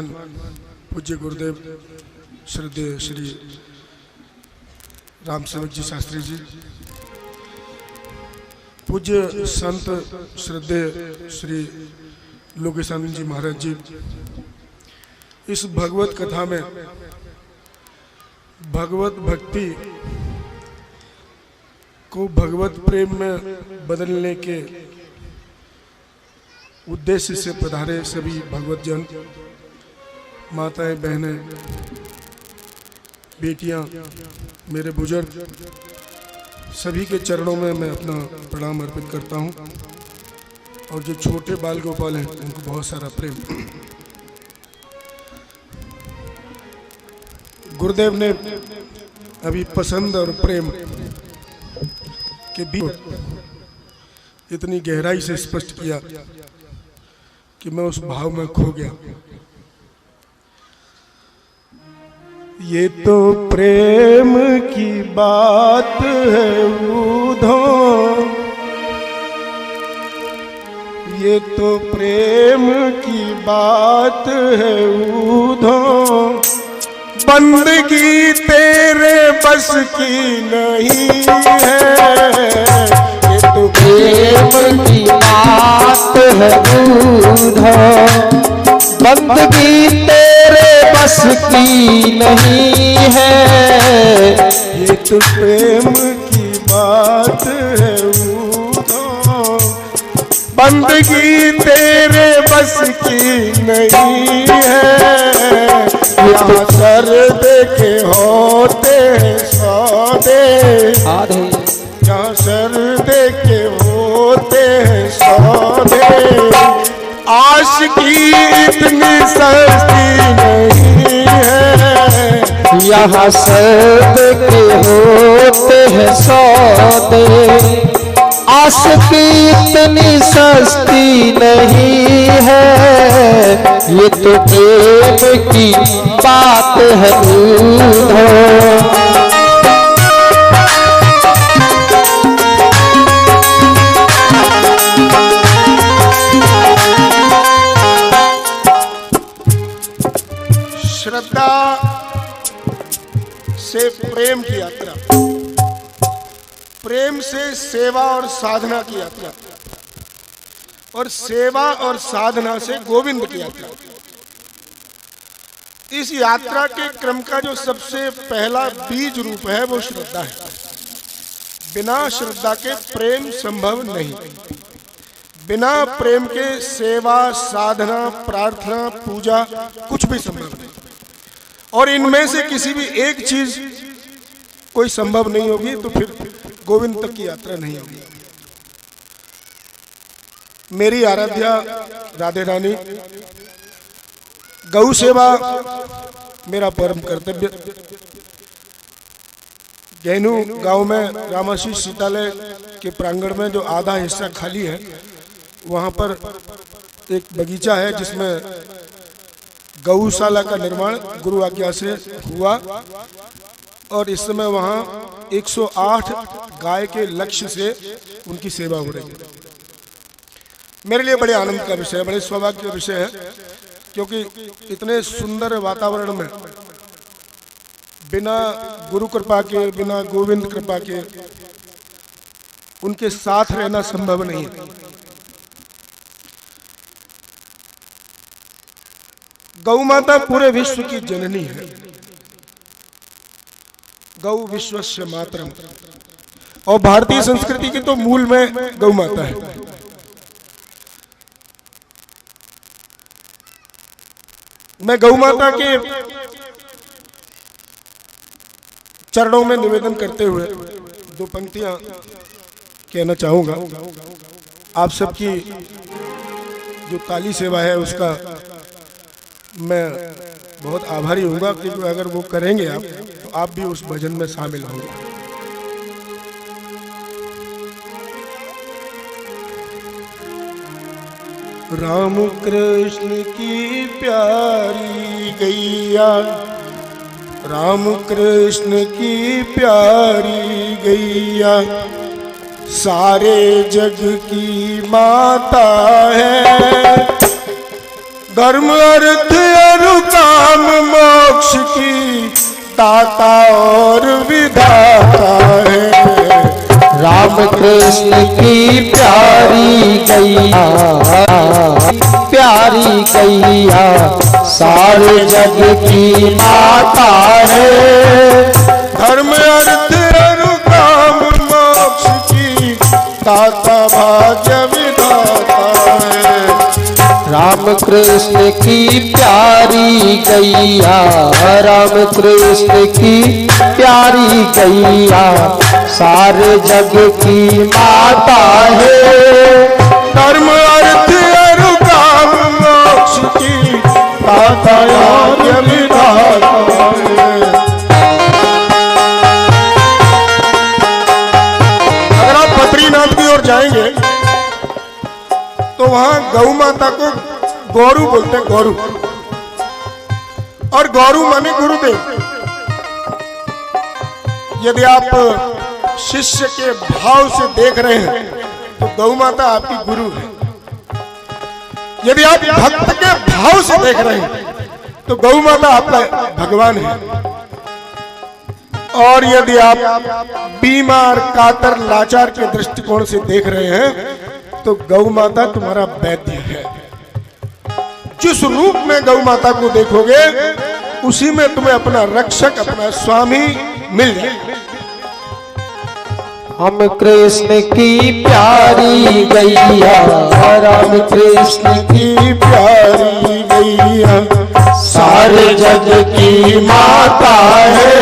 पूज्य गुरुदेव श्रद्धेय श्री राम सेवक जी शास्त्री जी, पूज्य संत श्रद्धेय श्री लोकेशानंद जी महाराज जी, इस भगवत कथा में भगवत भक्ति को भगवत प्रेम में बदलने के उद्देश्य से पधारे सभी भगवत जन, माताएं, बहनें, बेटियां, मेरे बुजुर्ग, सभी के चरणों में मैं अपना प्रणाम अर्पित करता हूं। और जो छोटे बाल गोपाल हैं उनको बहुत सारा प्रेम। गुरुदेव ने अभी पसंद और प्रेम के बीच इतनी गहराई से स्पष्ट किया कि मैं उस भाव में खो गया। ये तो प्रेम की बात है उधो, ये तो प्रेम की बात है उधो, बंदगी तेरे बस की नहीं है। ये तो प्रेम की बात है उधो, बंदगी तेरे बस की नहीं है। ये तो प्रेम की बात है उधो, बंदगी तेरे बस की नहीं है। यहाँ सर देखे होते हैं सौदे, यहाँ सर देखे होते हैं सौदे, आशिकी इतनी सस्ती नहीं है। यहाँ सब के होते हैं सौदे, आशिकी इतनी सस्ती नहीं है। ये तो प्रेम की बात है उधो। श्रद्धा से प्रेम की यात्रा, प्रेम से सेवा और साधना की यात्रा, और सेवा और साधना से गोविंद की यात्रा। इस यात्रा के क्रम का जो सबसे पहला बीज रूप है वो श्रद्धा है। बिना श्रद्धा के प्रेम संभव नहीं। बिना प्रेम के सेवा, साधना, प्रार्थना, पूजा कुछ भी संभव नहीं। और इनमें से किसी भी एक चीज कोई संभव नहीं होगी तो फिर गोविंद तक की यात्रा नहीं होगी। मेरी आराध्या राधे रानी, गौ सेवा मेरा परम कर्तव्य। गैनू गांव में रामाशीष सीतालय के प्रांगण में जो आधा हिस्सा खाली है, वहां पर एक बगीचा है जिसमें गौशाला का निर्माण गुरु आज्ञा से हुआ। और इस समय वहां 108 गाय के लक्ष्य से उनकी सेवा हो रही है। मेरे लिए बड़े आनंद का विषय है, बड़े सौभाग्य का विषय है, क्योंकि इतने सुंदर वातावरण में बिना गुरु कृपा के, बिना गोविंद कृपा के उनके साथ रहना संभव नहीं है। गौ माता पूरे विश्व की जननी है। गौ विश्वस्य मातरम। और भारतीय संस्कृति के तो मूल में गौ माता है। मैं गौ माता के चरणों में निवेदन करते हुए दो पंक्तियां कहना चाहूंगा। आप सबकी जो ताली सेवा है उसका मैं बहुत आभारी होऊंगा, क्योंकि अगर वो करेंगे आप तो आप भी उस भजन में शामिल होंगे। राम कृष्ण की प्यारी गैया, राम कृष्ण की प्यारी गैया, सारे जग की माता है। धर्म अर्थ और काम मोक्ष की दाता और विधाता है। राम कृष्ण की प्यारी गैया, प्यारी गैया सारे जग की माता है। धर्म अर्थ और काम मोक्ष की दाता भाग्य विधाता है। राम कृष्ण की प्यारी गैया, राम कृष्ण की प्यारी गैया सारे जग की माता है। धर्म अर्थ और काम मोक्ष की दाता और विधाता है। अगर आप बद्रीनाथ की ओर जाएंगे तो वहां गौ माता को गौरू बोलते हैं, गौरू। और गौरू माने गुरुदेव। यदि आप शिष्य के भाव से देख रहे हैं तो गौ माता आपकी गुरु है। यदि आप भक्त के भाव से देख रहे हैं तो गौ माता आपका भगवान है। और यदि आप बीमार कातर लाचार के दृष्टिकोण से देख रहे हैं तो गौ माता तुम्हारा वैद्य है। जिस रूप में गौ माता को देखोगे उसी में तुम्हें अपना रक्षक, अपना स्वामी मिल जाए। हम कृष्ण की प्यारी गैया, राम कृष्ण की प्यारी गैया सारे जग की माता है।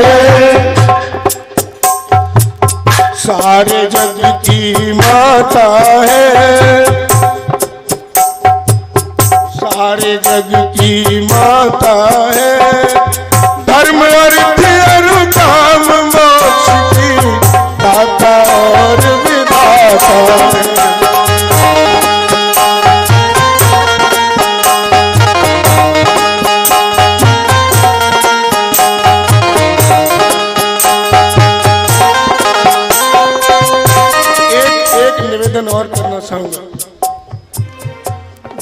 सारे जग की माता है। सारे जग की माता है। धर्म अर्थ और काम मोक्ष की दाता और विधाता है। एक निवेदन और करना चाहूंगा।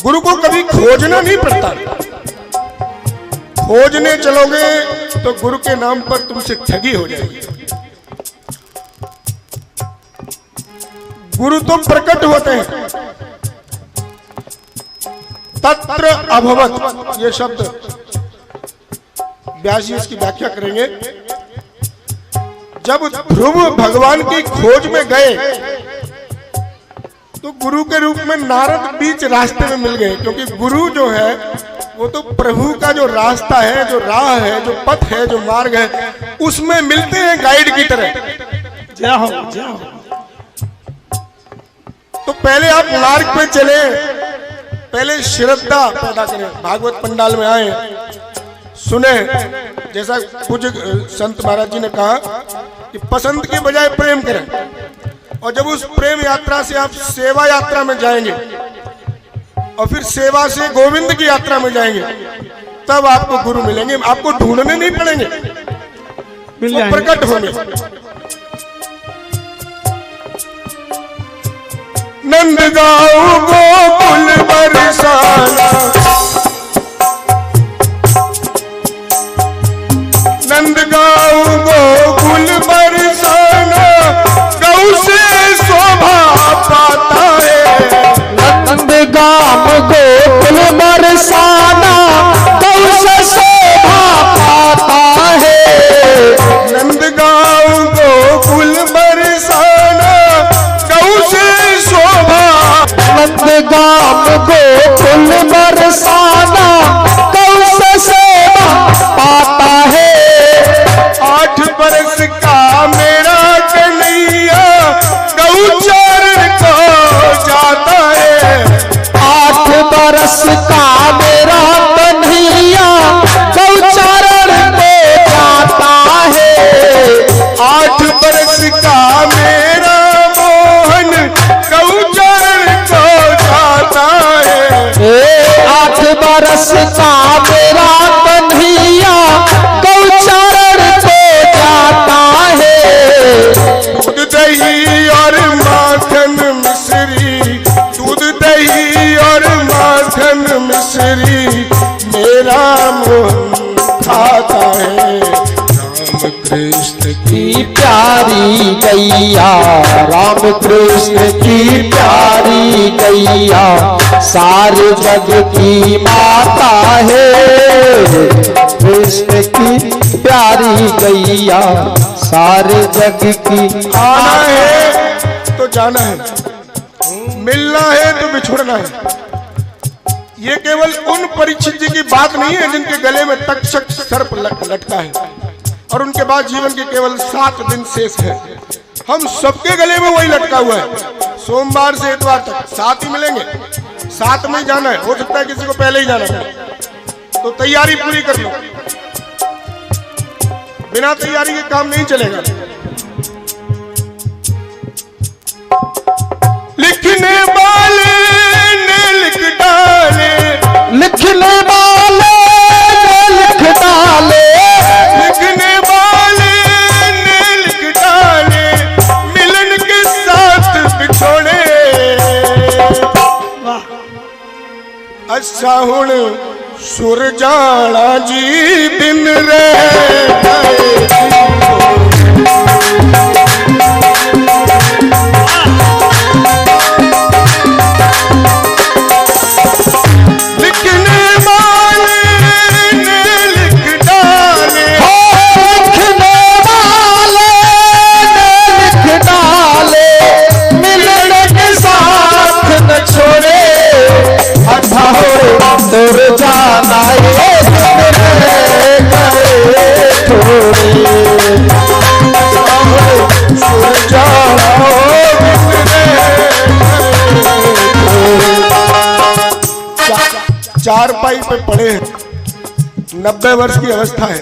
गुरु को कभी खोजना नहीं पड़ता। खोजने चलोगे तो गुरु के नाम पर तुमसे ठगी हो जाएगी। गुरु तो प्रकट होते हैं। तत्र अभवत ये शब्द व्यास जी इसकी व्याख्या करेंगे। जब ध्रुव भगवान की खोज में गए तो गुरु के रूप में नारद बीच रास्ते में मिल गए। क्योंकि गुरु जो है वो तो प्रभु का जो रास्ता है, जो राह है, जो पथ है, जो मार्ग है, उसमें मिलते हैं गाइड की तरह। जाओ जाओ। तो पहले आप मार्ग पे चले, पहले श्रद्धा पैदा करें। भागवत पंडाल में आए, सुने, जैसा पूज्य संत महाराज जी ने कहा कि पसंद के बजाय प्रेम करें। और जब उस प्रेम यात्रा से आप सेवा यात्रा में जाएंगे और फिर सेवा से गोविंद की यात्रा में जाएंगे, तब आपको गुरु मिलेंगे। आपको ढूंढने नहीं पड़ेंगे, वो प्रकट होंगे। नंदगांव गोकुल बरसाना, नंदगांव गोकुल बरसाना, गौ से शोभा पाता है। नंदगांव गोकुल बरसाना, गौ से शोभा पाता है। नंदगांव गोकुल बरसाना, गौ से शोभा। नंदगांव गोकुल बरसाना, प्यारी गैया, राम कृष्ण की प्यारी गैया, सारे जग की माता है। कृष्ण की प्यारी गैया, सारे जग की। आना है तो जाना है, मिलना है तो बिछुड़ना है। ये केवल उन परीक्षित जी की बात नहीं है जिनके गले में तक्षक सर्प लटका है और उनके बाद जीवन के केवल 7 दिन शेष है। हम सबके गले में वही लटका हुआ है। सोमवार से इतवार तक 7 ही मिलेंगे, 7 में ही जाना है। हो सकता है किसी को पहले ही जाना है, तो तैयारी पूरी कर लो। बिना तैयारी के काम नहीं चलेगा। लिखने वाले ने लिख डाले, लिखने वाले ने लिख डाले, लिखने वाले ने लिख डाले, मिलन के साथ बिछोड़े। अच्छा हुण सुर जाना जी दिन रह गए। सुर जाना ये सुर जाना चारपाई पे पड़े हैं, 90 वर्ष की अवस्था है।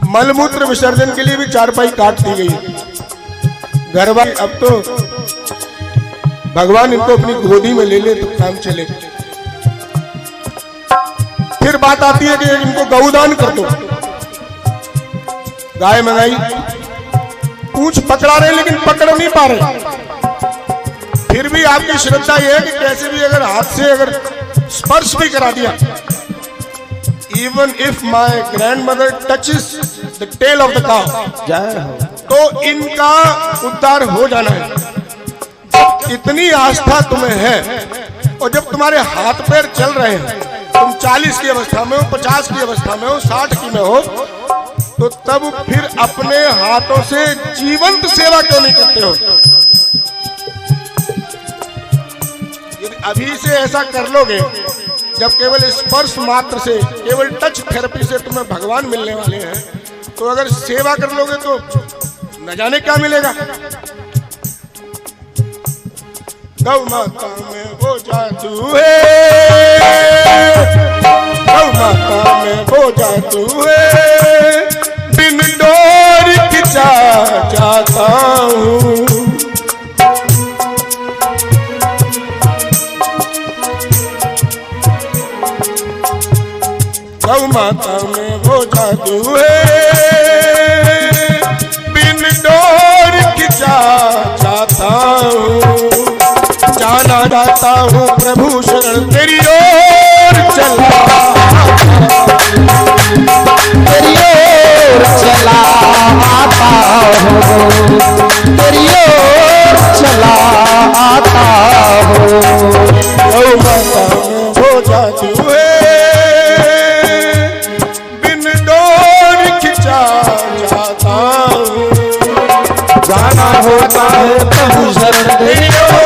मलमूत्र विसर्जन के लिए भी चारपाई काट दी गई है। घर वाले अब तो भगवान इनको अपनी गोदी में ले ले तो काम चले। फिर बात आती है कि इनको गौदान कर दो। गाय मंगाई, पूंछ पकड़ा रहे लेकिन पकड़ नहीं पा रहे। फिर भी आपकी श्रद्धा यह है कि कैसे भी अगर हाथ से अगर स्पर्श भी करा दिया, even if my grandmother touches the tail of the cow, तो इनका उद्धार हो जाना है। इतनी आस्था तुम्हें है और जब तुम्हारे हाथ पैर चल रहे हैं, तुम 40 की अवस्था में हो, 50 की अवस्था में हो, 60 की में हो, तो तब फिर अपने हाथों से जीवंत सेवा क्यों नहीं करते हो? यदि अभी से ऐसा कर लोगे, जब केवल स्पर्श मात्र से, केवल टच थेरेपी से तुम्हें भगवान मिलने वाले हैं, तो अगर सेवा कर लोगे तो न जाने क्या मिलेगा। गौ माता में वो जादू है, गौ माता में वो जादू है, बिन डोर खिंचा जाता हूँ। गौ माता में वो जादू है, बिन डोर खिंचा जाता हूँ। जाना जाता हूँ प्रभु शरण तेरी ओर चला, तेरी ओर चला आता हूँ, तेरी ओर चला आता हूँ। गौ माता में वो जादू है, बिन डोर खिंचा जाता हूँ। जाना होता है प्रभु शरण तेरी ओर